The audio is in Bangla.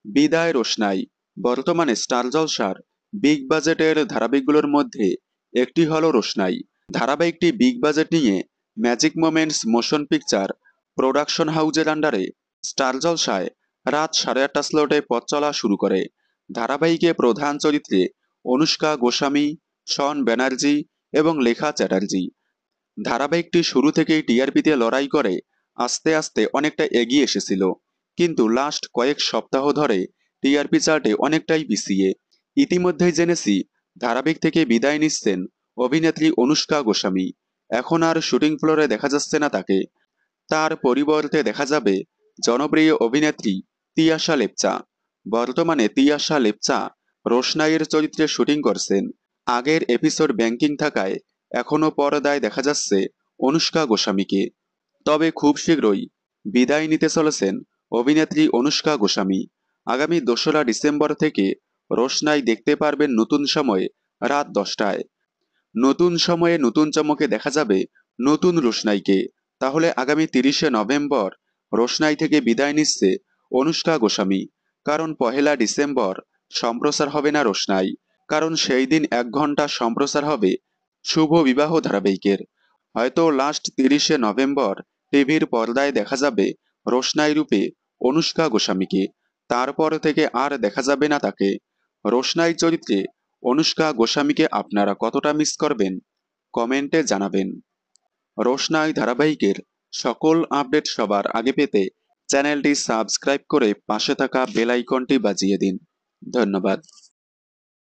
বিদায় রোশনাই বর্তমানে স্টার জলসার বিগ বাজেটের ধারাবাহিকগুলোর মধ্যে একটি হলো রোশনাই। ধারাবাহিকটি বিগ বাজেট নিয়ে magic moments motion picture production হাউজের আন্ডারে স্টার জলসায় রাত 8:30 স্লটে পথ চলা শুরু করে। ধারাবাহিকে প্রধান চরিত্রে অনুষ্কা গোস্বামী, শন ব্যানার্জি এবং লেখা চ্যাটার্জি। ধারাবাহিকটি শুরু থেকেই টিআরপিতে লড়াই করে আস্তে আস্তে অনেকটা এগিয়ে এসেছিল, কিন্তু লাস্ট কয়েক সপ্তাহ ধরে টিআরপি চার্টে অনেকটাই পিছিয়ে। ইতিমধ্যেই জেনেছি ধারাবাহিক থেকে বিদায় নিচ্ছেন অভিনেত্রী অনুষ্কা গোস্বামী। এখন আর শুটিং ফ্লোরে দেখা যাচ্ছে না তাকে। তার পরিবর্তে দেখা যাবে জনপ্রিয় অভিনেত্রী তিয়াশা লেপচা। বর্তমানে তিয়াশা লেপচা রোশনাইয়ের চরিত্রে শুটিং করছেন। আগের এপিসোড ব্যাংকিং থাকায় এখনো পর্দায় দেখা যাচ্ছে অনুষ্কা গোস্বামীকে। তবে খুব শীঘ্রই বিদায় নিতে চলেছেন অভিনেত্রী অনুষ্কা গোস্বামী। আগামী 2রা ডিসেম্বর থেকে রোশনাই দেখতে পারবেন নতুন সময়ে রাত 10টায়। নতুন সময়ে নতুন চমকে দেখা যাবে নতুন রোশনাইকে। তাহলে আগামী 30শে নভেম্বর রোশনাই থেকে বিদায় নিচ্ছে অনুষ্কা গোস্বামী। কারণ 1লা ডিসেম্বর সম্প্রচার হবে না রোশনাই, কারণ সেই দিন 1 ঘন্টা সম্প্রচার হবে শুভ বিবাহ ধারাবাহিকের। হয়তো লাস্ট 30শে নভেম্বর টিভির পর্দায় দেখা যাবে রোশনাই রূপে অনুষ্কা গোস্বামীকে। তারপর থেকে আর দেখা যাবে না তাকে। রোশনাই চরিত্রে অনুষ্কা গোস্বামীকে আপনারা কতটা মিস করবেন কমেন্টে জানাবেন। রোশনাই ধারাবাহিকের সকল আপডেট সবার আগে পেতে চ্যানেলটি সাবস্ক্রাইব করে পাশে থাকা বেল আইকনটি বাজিয়ে দিন। ধন্যবাদ।